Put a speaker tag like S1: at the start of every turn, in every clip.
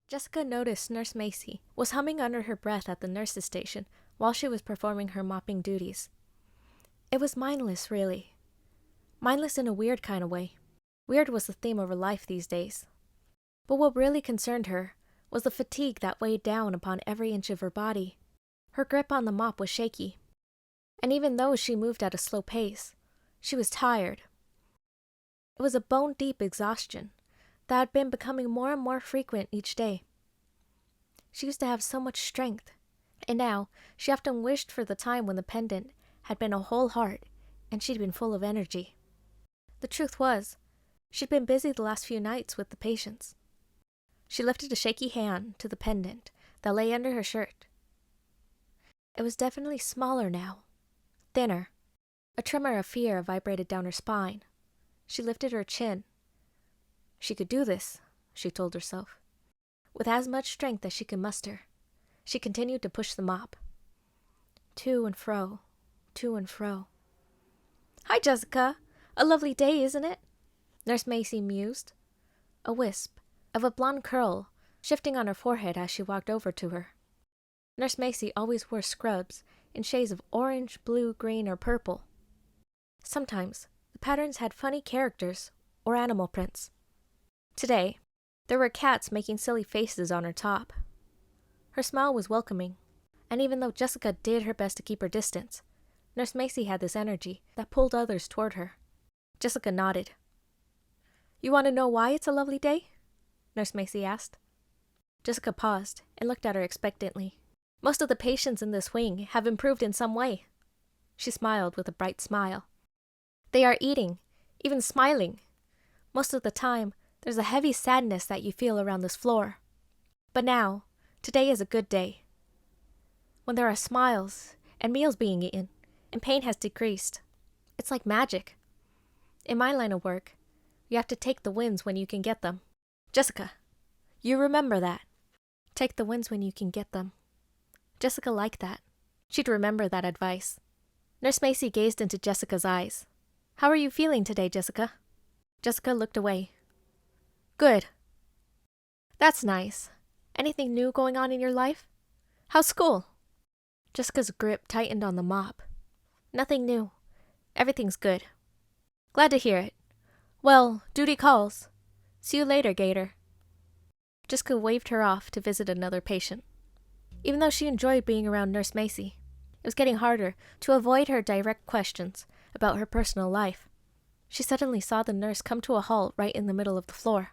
S1: Jessica noticed Nurse Macy was humming under her breath at the nurse's station while she was performing her mopping duties. It was mindless, really. Mindless in a weird kind of way. Weird was the theme of her life these days. But what really concerned her was the fatigue that weighed down upon every inch of her body. Her grip on the mop was shaky, and even though she moved at a slow pace, she was tired. It was a bone-deep exhaustion that had been becoming more and more frequent each day. She used to have so much strength, and now she often wished for the time when the pendant had been a whole heart and she'd been full of energy. The truth was, she'd been busy the last few nights with the patients. She lifted a shaky hand to the pendant that lay under her shirt. It was definitely smaller now, thinner. A tremor of fear vibrated down her spine. She lifted her chin. She could do this, she told herself. With as much strength as she could muster, she continued to push the mop. To and fro, to and fro. "Hi, Jessica. A lovely day, isn't it?" Nurse Macy mused. A wisp of a blonde curl shifting on her forehead as she walked over to her. Nurse Macy always wore scrubs in shades of orange, blue, green, or purple. Sometimes the patterns had funny characters or animal prints. Today, there were cats making silly faces on her top. Her smile was welcoming, and even though Jessica did her best to keep her distance, Nurse Macy had this energy that pulled others toward her. Jessica nodded. "You want to know why it's a lovely day?" Nurse Macy asked. Jessica paused and looked at her expectantly. "Most of the patients in this wing have improved in some way." She smiled with a bright smile. "They are eating, even smiling. Most of the time, there's a heavy sadness that you feel around this floor. But now, today is a good day. When there are smiles and meals being eaten, and pain has decreased, it's like magic. In my line of work, you have to take the wins when you can get them. Jessica, you remember that. Take the wins when you can get them." Jessica liked that. She'd remember that advice. Nurse Macy gazed into Jessica's eyes. "How are you feeling today, Jessica?" Jessica looked away. "Good." "That's nice. Anything new going on in your life? How's school?" Jessica's grip tightened on the mop. "Nothing new. Everything's good." "Glad to hear it. Well, duty calls. See you later, Gator." Jessica waved her off to visit another patient. Even though she enjoyed being around Nurse Macy, it was getting harder to avoid her direct questions about her personal life. She suddenly saw the nurse come to a halt right in the middle of the floor.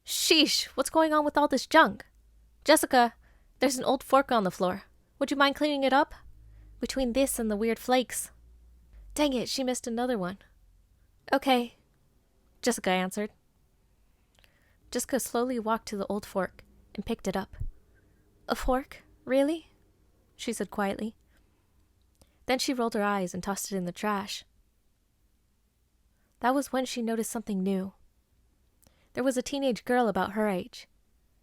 S1: "Sheesh, what's going on with all this junk? Jessica, there's an old fork on the floor. Would you mind cleaning it up? Between this and the weird flakes." Dang it, she missed another one. "Okay," Jessica answered. Jessica slowly walked to the old fork and picked it up. "A fork? Really?" she said quietly. Then she rolled her eyes and tossed it in the trash. That was when she noticed something new. There was a teenage girl about her age.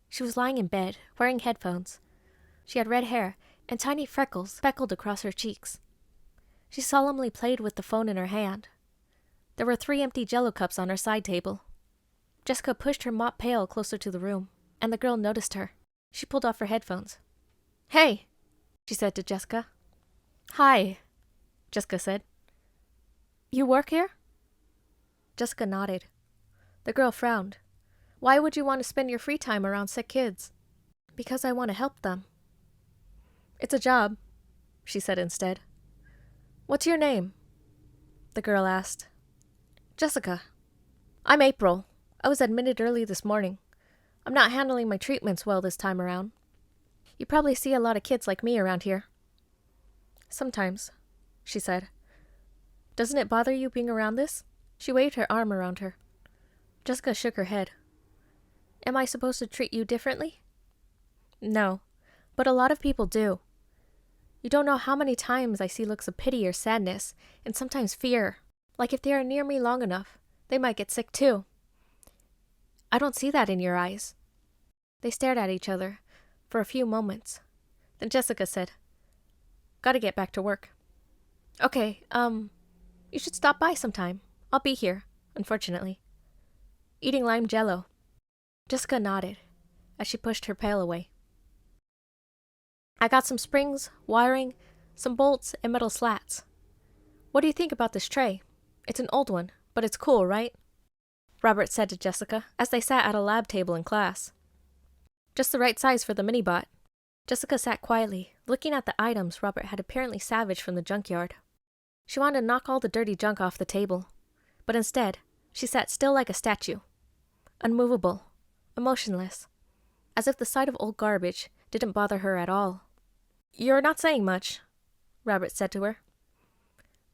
S1: She was lying in bed, wearing headphones. She had red hair and tiny freckles speckled across her cheeks. She solemnly played with the phone in her hand. There were 3 empty Jell-O cups on her side table. Jessica pushed her mop pail closer to the room, and the girl noticed her. She pulled off her headphones. "Hey," she said to Jessica. "Hi," Jessica said. "You work here?" Jessica nodded. The girl frowned. "Why would you want to spend your free time around sick kids?" "Because I want to help them." "It's a job," she said instead. "What's your name?" the girl asked. "Jessica." "I'm April. I was admitted early this morning. I'm not handling my treatments well this time around. You probably see a lot of kids like me around here." "Sometimes," she said. "Doesn't it bother you being around this?" She waved her arm around her. Jessica shook her head. "Am I supposed to treat you differently?" "No, but a lot of people do. You don't know how many times I see looks of pity or sadness, and sometimes fear. Like if they are near me long enough, they might get sick too. I don't see that in your eyes." They stared at each other for a few moments. Then Jessica said, "Gotta get back to work." "Okay, you should stop by sometime. I'll be here, unfortunately." "Eating lime jello." Jessica nodded. as she pushed her pail away. I got some springs, wiring, some bolts, and metal slats. What do you think about this tray? It's an old one, but it's cool, right? Robert said to Jessica as they sat at a lab table in class. Just the right size for the mini-bot. Jessica sat quietly, looking at the items Robert had apparently salvaged from the junkyard. She wanted to knock all the dirty junk off the table, but instead, she sat still like a statue. Unmovable, emotionless, as if the sight of old garbage didn't bother her at all. "You're not saying much," Robert said to her.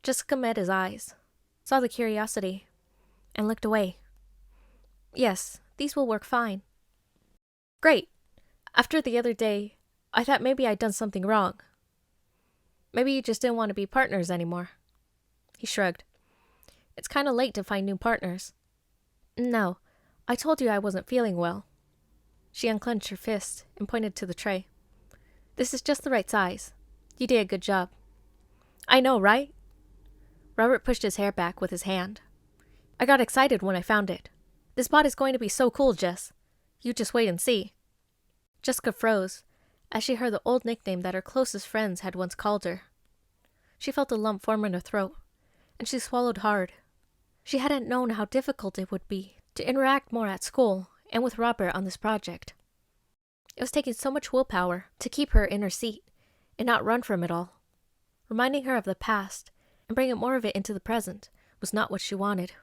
S1: Jessica met his eyes, saw the curiosity, and looked away. "Yes, these will work fine." "Great. After the other day, I thought maybe I'd done something wrong. Maybe you just didn't want to be partners anymore." He shrugged. "It's kind of late to find new partners." "No, I told you I wasn't feeling well." She unclenched her fist and pointed to the tray. "This is just the right size. You did a good job." "I know, right?" Robert pushed his hair back with his hand. "I got excited when I found it. This bot is going to be so cool, Jess. You just wait and see." Jessica froze as she heard the old nickname that her closest friends had once called her. She felt a lump form in her throat, and she swallowed hard. She hadn't known how difficult it would be to interact more at school and with Robert on this project. It was taking so much willpower to keep her in her seat and not run from it all. Reminding her of the past and bringing more of it into the present was not what she wanted.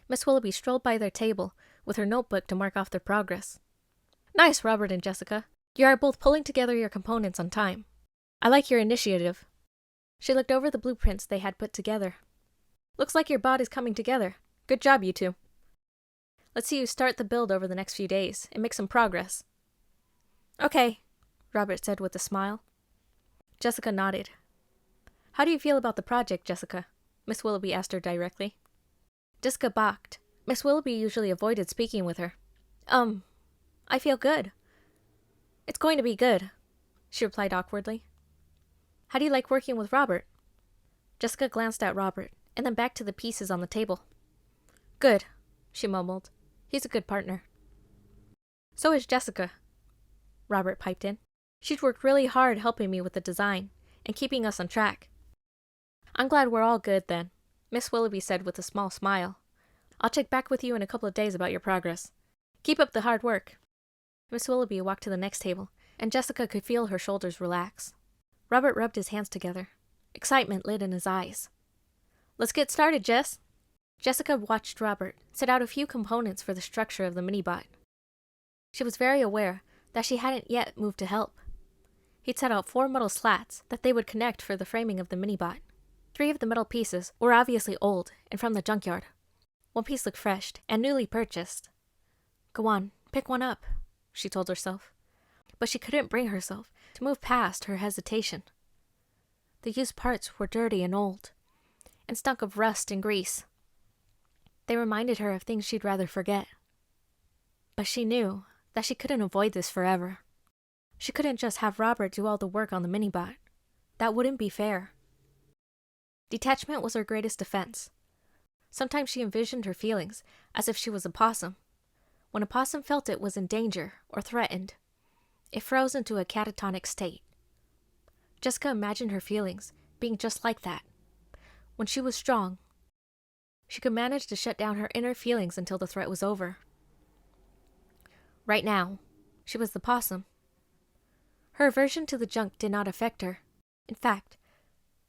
S1: Miss Willoughby strolled by their table with her notebook to mark off their progress. "Nice, Robert and Jessica. You are both pulling together your components on time. I like your initiative." She looked over the blueprints they had put together. "Looks like your bot is coming together. Good job, you two. Let's see you start the build over the next few days and make some progress." "Okay," Robert said with a smile. Jessica nodded. "How do you feel about the project, Jessica?" Miss Willoughby asked her directly. Jessica balked. Miss Willoughby usually avoided speaking with her. I feel good." "It's going to be good," she replied awkwardly. "How do you like working with Robert?" Jessica glanced at Robert and then back to the pieces on the table. "Good," she mumbled. "He's a good partner." "So is Jessica," Robert piped in. "She's worked really hard helping me with the design and keeping us on track." "I'm glad we're all good then," Miss Willoughby said with a small smile. "I'll check back with you in a couple of days about your progress. Keep up the hard work." Miss Willoughby walked to the next table, and Jessica could feel her shoulders relax. Robert rubbed his hands together. Excitement lit in his eyes. "Let's get started, Jess." Jessica watched Robert set out a few components for the structure of the mini-bot. She was very aware that she hadn't yet moved to help. He'd set out 4 metal slats that they would connect for the framing of the mini-bot. 3 of the metal pieces were obviously old and from the junkyard. 1 piece looked fresh and newly purchased. "Go on, pick one up," she told herself. But she couldn't bring herself to move past her hesitation. The used parts were dirty and old, and stunk of rust and grease. They reminded her of things she'd rather forget. But she knew that she couldn't avoid this forever. She couldn't just have Robert do all the work on the mini-bot. That wouldn't be fair. Detachment was her greatest defense. Sometimes she envisioned her feelings as if she was a possum. When a possum felt it was in danger or threatened, it froze into a catatonic state. Jessica imagined her feelings being just like that. When she was strong, she could manage to shut down her inner feelings until the threat was over. Right now, she was the possum. Her aversion to the junk did not affect her. In fact,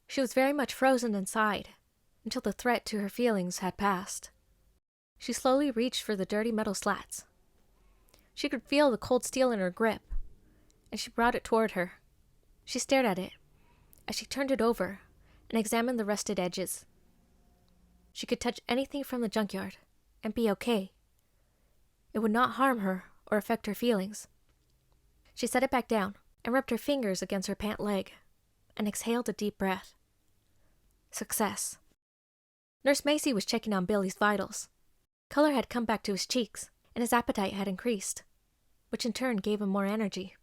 S1: she was very much frozen inside until the threat to her feelings had passed. She slowly reached for the dirty metal slats. She could feel the cold steel in her grip, and she brought it toward her. She stared at it as she turned it over and examined the rusted edges. She could touch anything from the junkyard and be okay. It would not harm her or affect her feelings. She set it back down and rubbed her fingers against her pant leg and exhaled a deep breath. Success. Nurse Macy was checking on Billy's vitals. Color had come back to his cheeks, and his appetite had increased, which in turn gave him more energy.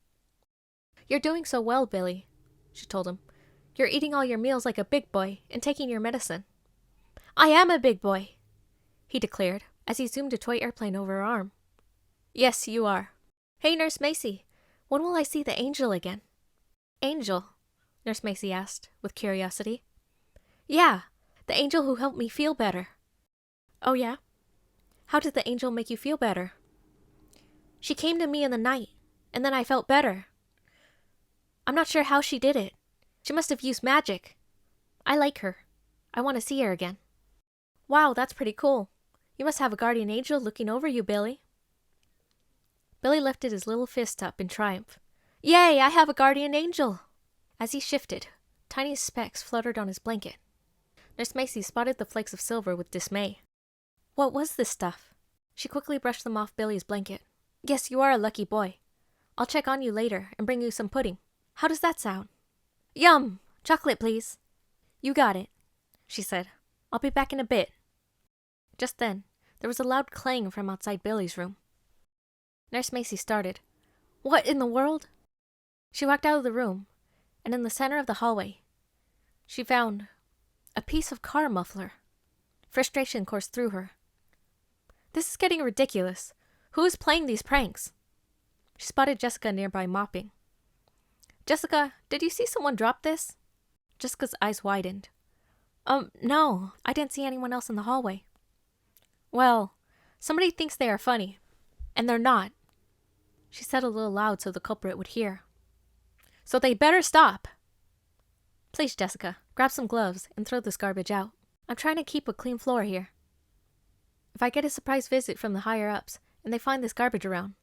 S1: "You're doing so well, Billy," she told him. "You're eating all your meals like a big boy and taking your medicine." "I am a big boy," he declared as he zoomed a toy airplane over her arm. "Yes, you are." Hey, Nurse Macy, when will I see the angel again? Angel? Nurse Macy asked, with curiosity. Yeah, the angel who helped me feel better. Oh yeah? How did the angel make you feel better? She came to me in the night, and then I felt better. I'm not sure how she did it. She must have used magic. I like her. I want to see her again. Wow, that's pretty cool. You must have a guardian angel looking over you, Billy. Billy lifted his little fist up in triumph. Yay, I have a guardian angel! As he shifted, tiny specks fluttered on his blanket. Nurse Macy spotted the flakes of silver with dismay. What was this stuff? She quickly brushed them off Billy's blanket. Yes, you are a lucky boy. I'll check on you later and bring you some pudding. How does that sound? Yum! Chocolate, please. You got it, she said. I'll be back in a bit. Just then, there was a loud clang from outside Billy's room. Nurse Macy started. What in the world? She walked out of the room, and in the center of the hallway, she found a piece of car muffler. Frustration coursed through her. This is getting ridiculous. Who is playing these pranks? She spotted Jessica nearby mopping. Jessica, did you see someone drop this? Jessica's eyes widened. No, I didn't see anyone else in the hallway. Well, somebody thinks they are funny, and they're not. She said a little loud so the culprit would hear. So they better stop. Please, Jessica, grab some gloves and throw this garbage out. I'm trying to keep a clean floor here. If I get a surprise visit from the higher-ups and they find this garbage around,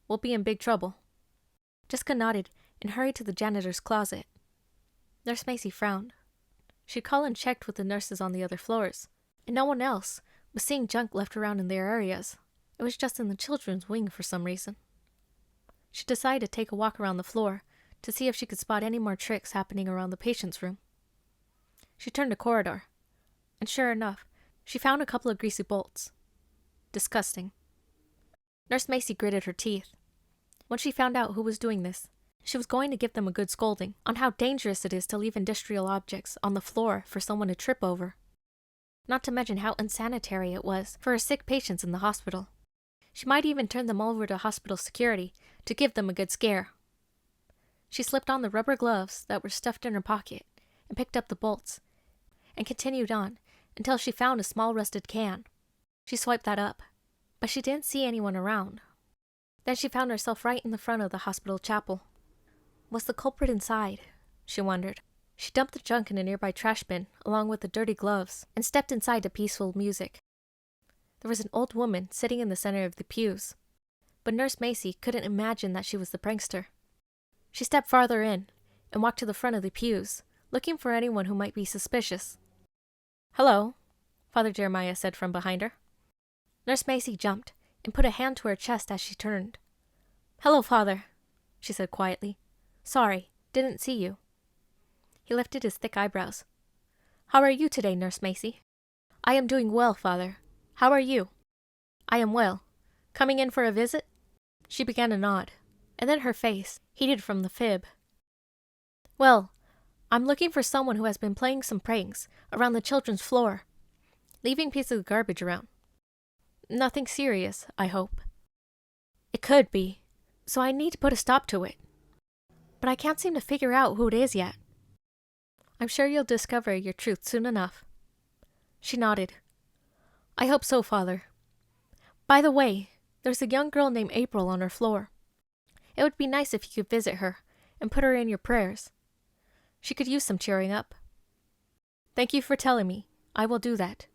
S1: we'll be in big trouble. Jessica nodded and hurried to the janitor's closet. Nurse Macy frowned. She'd called and checked with the nurses on the other floors, and no one else was seeing junk left around in their areas. It was just in the children's wing for some reason. She decided to take a walk around the floor to see if she could spot any more tricks happening around the patient's room. She turned a corridor, and sure enough, she found a couple of greasy bolts. Disgusting. Nurse Macy gritted her teeth. When she found out who was doing this, she was going to give them a good scolding on how dangerous it is to leave industrial objects on the floor for someone to trip over. Not to mention how unsanitary it was for her sick patients in the hospital. She might even turn them over to hospital security to give them a good scare. She slipped on the rubber gloves that were stuffed in her pocket and picked up the bolts, and continued on until she found a small rusted can. She swiped that up, but she didn't see anyone around. Then she found herself right in the front of the hospital chapel. Was the culprit inside? She wondered. She dumped the junk in a nearby trash bin, along with the dirty gloves, and stepped inside to peaceful music. There was an old woman sitting in the center of the pews, but Nurse Macy couldn't imagine that she was the prankster. She stepped farther in and walked to the front of the pews, looking for anyone who might be suspicious. Hello, Father Jeremiah said from behind her. Nurse Macy jumped and put a hand to her chest as she turned. Hello, Father, she said quietly. Sorry, didn't see you. He lifted his thick eyebrows. How are you today, Nurse Macy? I am doing well, Father. How are you? I am well. Coming in for a visit? She began to nod, and then her face heated from the fib. Well, I'm looking for someone who has been playing some pranks around the children's floor, leaving pieces of garbage around. Nothing serious, I hope. It could be, so I need to put a stop to it. But I can't seem to figure out who it is yet. I'm sure you'll discover your truth soon enough. She nodded. I hope so, Father. By the way, there's a young girl named April on her floor. It would be nice if you could visit her and put her in your prayers. She could use some cheering up. Thank you for telling me. I will do that.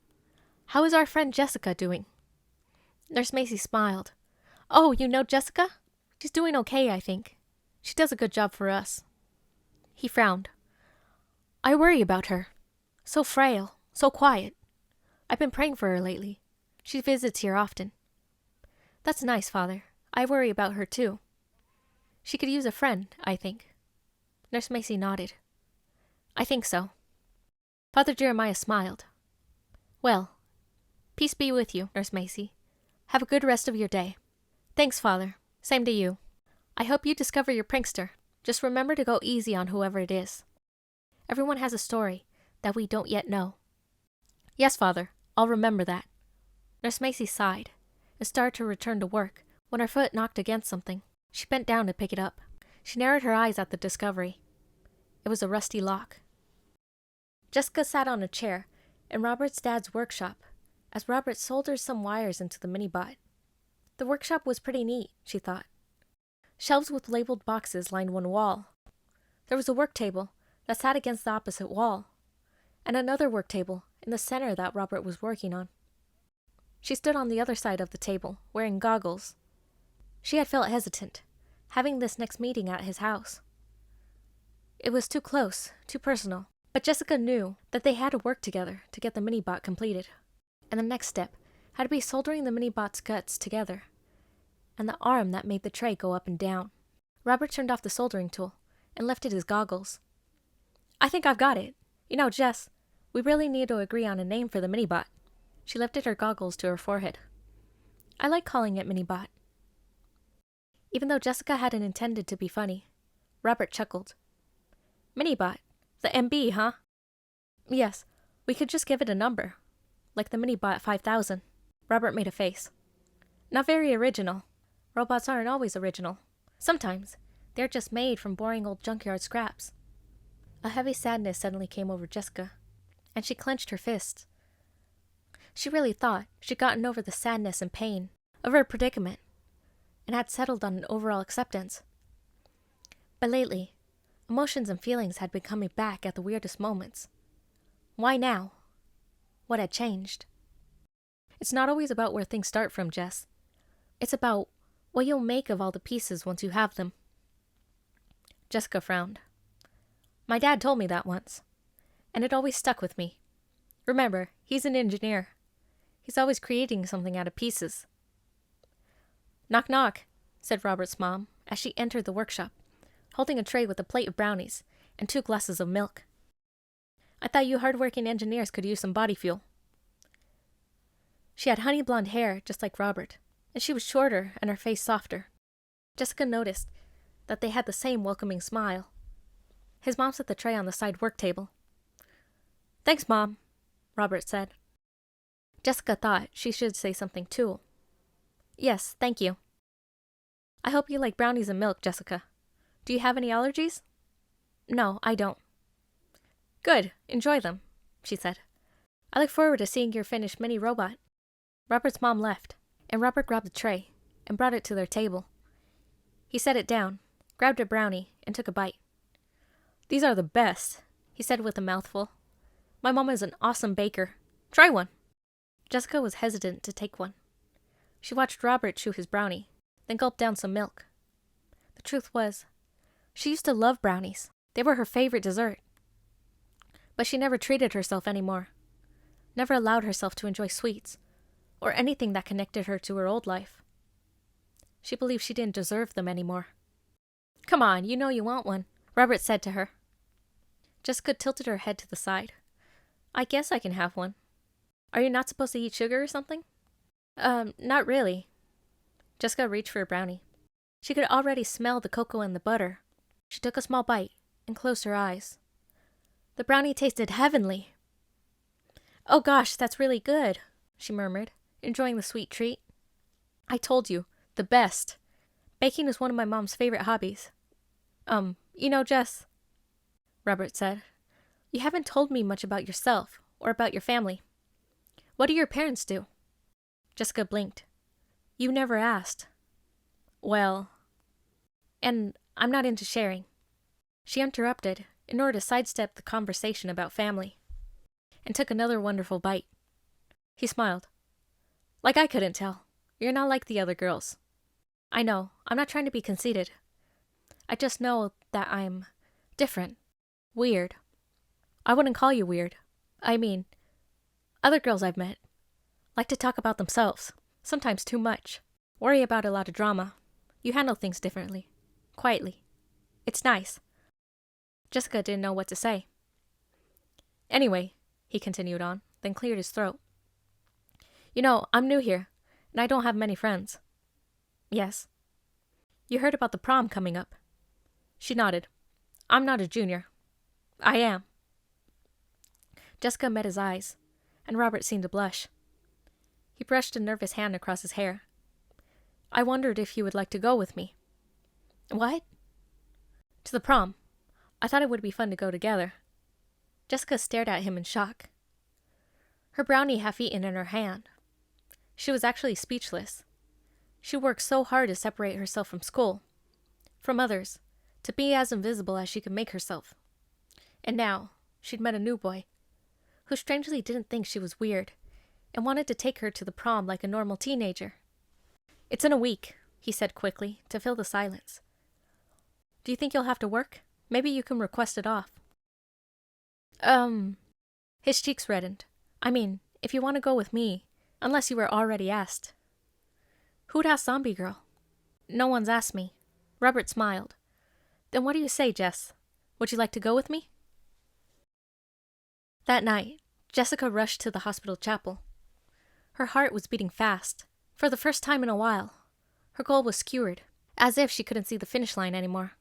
S1: How is our friend Jessica doing? Nurse Macy smiled. Oh, you know Jessica? She's doing okay, I think. She does a good job for us. He frowned. I worry about her. So frail, so quiet. I've been praying for her lately. She visits here often. That's nice, Father. I worry about her too. She could use a friend, I think. Nurse Macy nodded. I think so. Father Jeremiah smiled. Well, peace be with you, Nurse Macy. Have a good rest of your day. Thanks, Father. Same to you. I hope you discover your prankster. Just remember to go easy on whoever it is. Everyone has a story that we don't yet know. Yes, Father. I'll remember that. Nurse Macy sighed and started to return to work when her foot knocked against something. She bent down to pick it up. She narrowed her eyes at the discovery. It was a rusty lock. Jessica sat on a chair in Robert's dad's workshop as Robert soldered some wires into the mini-bot. The workshop was pretty neat, she thought. Shelves with labeled boxes lined one wall. There was a work table that sat against the opposite wall, and another work table in the center that Robert was working on. She stood on the other side of the table, wearing goggles. She had felt hesitant, having this next meeting at his house. It was too close, too personal, but Jessica knew that they had to work together to get the mini-bot completed, and the next step had to be soldering the mini-bot's guts together, and the arm that made the tray go up and down. Robert turned off the soldering tool and lifted his goggles. I think I've got it. You know, Jess, we really need to agree on a name for the mini-bot. She lifted her goggles to her forehead. I like calling it mini-bot. Even though Jessica hadn't intended to be funny, Robert chuckled. Mini-bot. The MB, huh? Yes, we could just give it a number. Like the mini-bot 5000. Robert made a face. Not very original. Robots aren't always original. Sometimes, they're just made from boring old junkyard scraps. A heavy sadness suddenly came over Jessica, and she clenched her fists. She really thought she'd gotten over the sadness and pain of her predicament, and had settled on an overall acceptance. But lately, emotions and feelings had been coming back at the weirdest moments. Why now? What had changed? It's not always about where things start from, Jess. It's about what you'll make of all the pieces once you have them. Jessica frowned. My dad told me that once, and it always stuck with me. Remember, he's an engineer. He's always creating something out of pieces. Knock knock, said Robert's mom as she entered the workshop, holding a tray with a plate of brownies and 2 glasses of milk. I thought you hard-working engineers could use some body fuel. She had honey blonde hair just like Robert, and she was shorter and her face softer. Jessica noticed that they had the same welcoming smile. His mom set the tray on the side work table. Thanks, Mom, Robert said. Jessica thought she should say something too. Yes, thank you. I hope you like brownies and milk, Jessica. Do you have any allergies? No, I don't. Good, enjoy them, she said. I look forward to seeing your finished mini robot. Robert's mom left, and Robert grabbed the tray and brought it to their table. He set it down, grabbed a brownie, and took a bite. These are the best, he said with a mouthful. My mom is an awesome baker. Try one. Jessica was hesitant to take one. She watched Robert chew his brownie, then gulp down some milk. The truth was, she used to love brownies. They were her favorite dessert. But she never treated herself anymore. Never allowed herself to enjoy sweets, or anything that connected her to her old life. She believed she didn't deserve them anymore. Come on, you know you want one, Robert said to her. Jessica tilted her head to the side. I guess I can have one. Are you not supposed to eat sugar or something? Not really. Jessica reached for a brownie. She could already smell the cocoa and the butter. She took a small bite and closed her eyes. The brownie tasted heavenly. Oh gosh, that's really good, she murmured, enjoying the sweet treat. I told you, the best. Baking is one of my mom's favorite hobbies. You know, Jess, Robert said, you haven't told me much about yourself or about your family. What do your parents do? Jessica blinked. You never asked. Well, and I'm not into sharing. She interrupted in order to sidestep the conversation about family, and took another wonderful bite. He smiled. Like I couldn't tell. You're not like the other girls. I know, I'm not trying to be conceited. I just know that I'm different. Weird. I wouldn't call you weird. I mean, other girls I've met like to talk about themselves, sometimes too much. Worry about a lot of drama. You handle things differently. Quietly. It's nice. Jessica didn't know what to say. Anyway, he continued on, then cleared his throat. You know, I'm new here, and I don't have many friends. Yes. You heard about the prom coming up. She nodded. I'm not a junior. I am. Jessica met his eyes, and Robert seemed to blush. He brushed a nervous hand across his hair. I wondered if you would like to go with me. What? To the prom. I thought it would be fun to go together. Jessica stared at him in shock, her brownie half-eaten in her hand. She was actually speechless. She worked so hard to separate herself from school, from others, to be as invisible as she could make herself. And now, she'd met a new boy, who strangely didn't think she was weird, and wanted to take her to the prom like a normal teenager. It's in a week, he said quickly, to fill the silence. Do you think you'll have to work? Maybe you can request it off. His cheeks reddened. I mean, if you want to go with me, unless you were already asked. Who'd ask Zombie Girl? No one's asked me. Robert smiled. Then what do you say, Jess? Would you like to go with me? That night, Jessica rushed to the hospital chapel. Her heart was beating fast. For the first time in a while, her goal was skewered, as if she couldn't see the finish line anymore.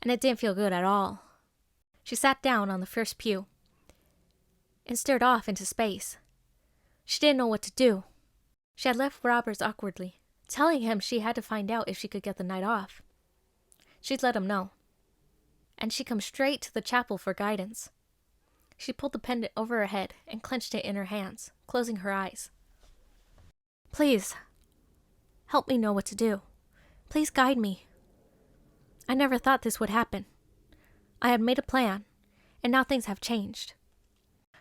S1: And it didn't feel good at all. She sat down on the first pew and stared off into space. She didn't know what to do. She had left Roberts awkwardly, telling him she had to find out if she could get the night off. She'd let him know. And she'd come straight to the chapel for guidance. She pulled the pendant over her head and clenched it in her hands, closing her eyes. Please, help me know what to do. Please guide me. I never thought this would happen. I had made a plan, and now things have changed.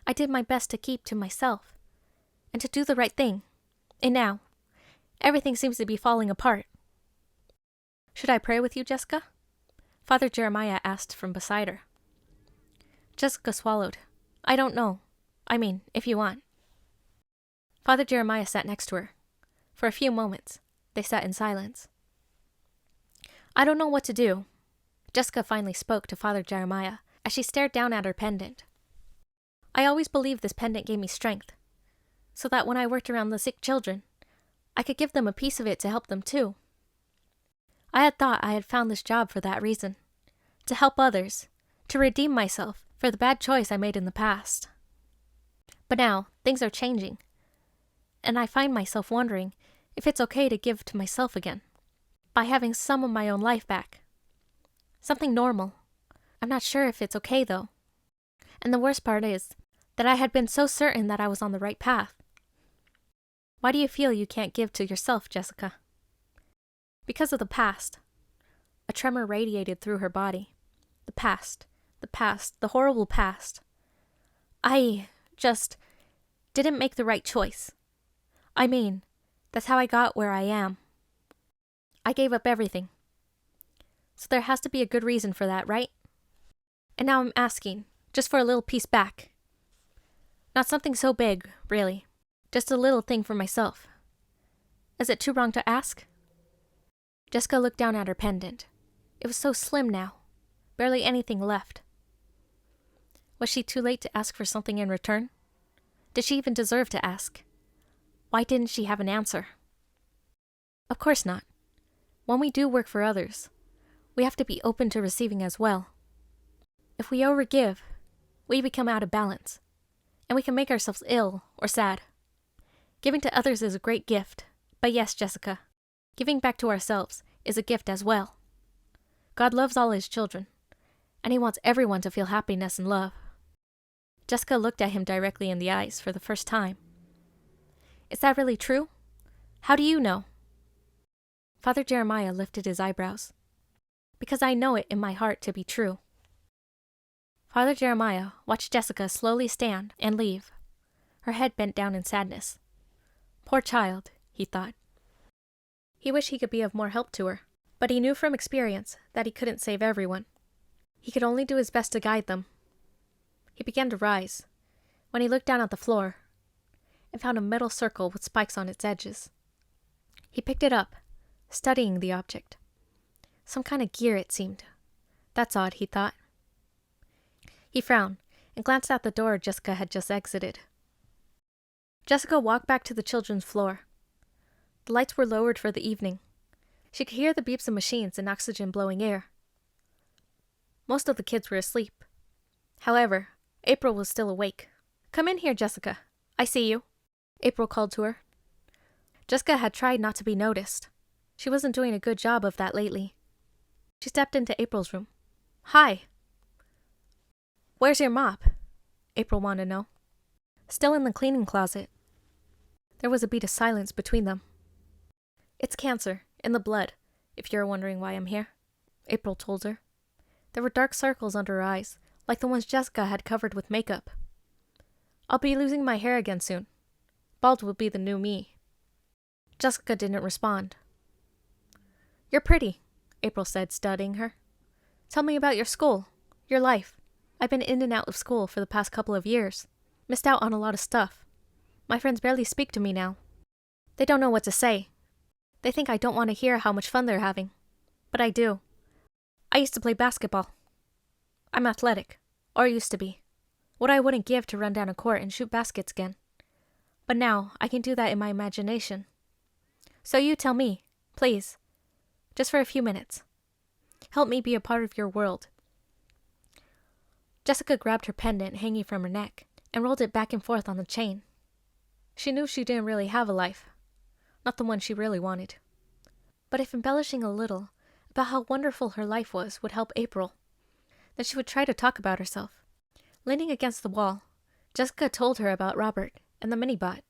S1: I did my best to keep to myself, and to do the right thing, and now, everything seems to be falling apart. Should I pray with you, Jessica? Father Jeremiah asked from beside her. Jessica swallowed. I don't know. I mean, if you want. Father Jeremiah sat next to her. For a few moments, they sat in silence. I don't know what to do. Jessica finally spoke to Father Jeremiah as she stared down at her pendant. I always believed this pendant gave me strength, so that when I worked around the sick children, I could give them a piece of it to help them too. I had thought I had found this job for that reason, to help others, to redeem myself for the bad choice I made in the past. But now, things are changing, and I find myself wondering if it's okay to give to myself again, by having some of my own life back. Something normal. I'm not sure if it's okay, though. And the worst part is that I had been so certain that I was on the right path. Why do you feel you can't give to yourself, Jessica? Because of the past. A tremor radiated through her body. The past, the horrible past. I just didn't make the right choice. I mean, that's how I got where I am. I gave up everything. So there has to be a good reason for that, right? And now I'm asking, just for a little piece back. Not something so big, really. Just a little thing for myself. Is it too wrong to ask? Jessica looked down at her pendant. It was so slim now. Barely anything left. Was she too late to ask for something in return? Did she even deserve to ask? Why didn't she have an answer? Of course not. When we do work for others, we have to be open to receiving as well. If we overgive, we become out of balance, and we can make ourselves ill or sad. Giving to others is a great gift, but yes, Jessica, giving back to ourselves is a gift as well. God loves all his children, and he wants everyone to feel happiness and love. Jessica looked at him directly in the eyes for the first time. Is that really true? How do you know? Father Jeremiah lifted his eyebrows. Because I know it in my heart to be true. Father Jeremiah watched Jessica slowly stand and leave, her head bent down in sadness. Poor child, he thought. He wished he could be of more help to her, but he knew from experience that he couldn't save everyone. He could only do his best to guide them. He began to rise, when he looked down at the floor, and found a metal circle with spikes on its edges. He picked it up, studying the object. Some kind of gear, it seemed. That's odd, he thought. He frowned and glanced at the door Jessica had just exited. Jessica walked back to the children's floor. The lights were lowered for the evening. She could hear the beeps of machines and oxygen blowing air. Most of the kids were asleep. However, April was still awake. Come in here, Jessica. I see you, April called to her. Jessica had tried not to be noticed. She wasn't doing a good job of that lately. She stepped into April's room. Hi. Where's your mop? April wanted to know. Still in the cleaning closet. There was a beat of silence between them. It's cancer, in the blood, if you're wondering why I'm here, April told her. There were dark circles under her eyes, like the ones Jessica had covered with makeup. I'll be losing my hair again soon. Bald will be the new me. Jessica didn't respond. You're pretty, April said, studying her. Tell me about your school, your life. I've been in and out of school for the past couple of years. Missed out on a lot of stuff. My friends barely speak to me now. They don't know what to say. They think I don't want to hear how much fun they're having. But I do. I used to play basketball. I'm athletic, or used to be. What I wouldn't give to run down a court and shoot baskets again. But now, I can do that in my imagination. So you tell me, please. Just for a few minutes. Help me be a part of your world. Jessica grabbed her pendant hanging from her neck and rolled it back and forth on the chain. She knew she didn't really have a life. Not the one she really wanted. But if embellishing a little about how wonderful her life was would help April, then she would try to talk about herself. Leaning against the wall, Jessica told her about Robert and the mini-bot.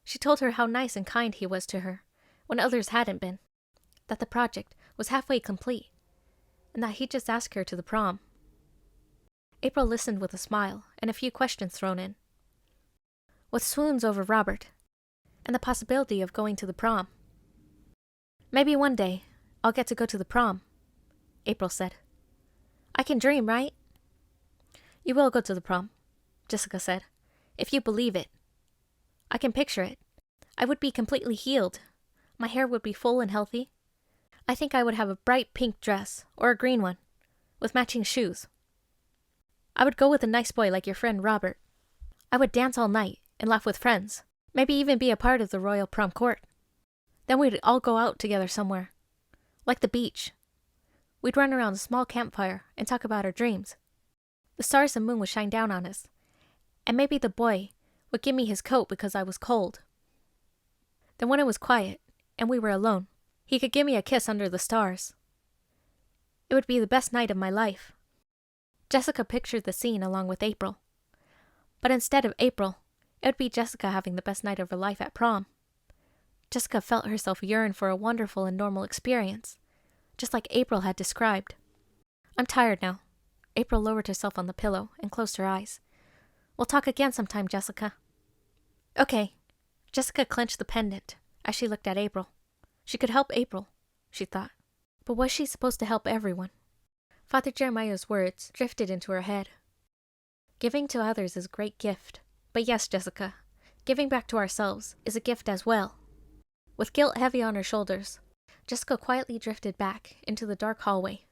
S1: She told her how nice and kind he was to her when others hadn't been, that the project was halfway complete, and that he'd just ask her to the prom. April listened with a smile and a few questions thrown in. With swoons over Robert, and the possibility of going to the prom. Maybe one day, I'll get to go to the prom, April said. I can dream, right? You will go to the prom, Jessica said, if you believe it. I can picture it. I would be completely healed. My hair would be full and healthy. I think I would have a bright pink dress, or a green one, with matching shoes. I would go with a nice boy like your friend Robert. I would dance all night and laugh with friends, maybe even be a part of the royal prom court. Then we'd all go out together somewhere, like the beach. We'd run around a small campfire and talk about our dreams. The stars and moon would shine down on us, and maybe the boy would give me his coat because I was cold. Then when it was quiet, and we were alone, he could give me a kiss under the stars. It would be the best night of my life. Jessica pictured the scene along with April. But instead of April, it would be Jessica having the best night of her life at prom. Jessica felt herself yearn for a wonderful and normal experience, just like April had described. I'm tired now. April lowered herself on the pillow and closed her eyes. We'll talk again sometime, Jessica. Okay. Jessica clenched the pendant as she looked at April. She could help April, she thought. But was she supposed to help everyone? Father Jeremiah's words drifted into her head. Giving to others is a great gift. But yes, Jessica, giving back to ourselves is a gift as well. With guilt heavy on her shoulders, Jessica quietly drifted back into the dark hallway.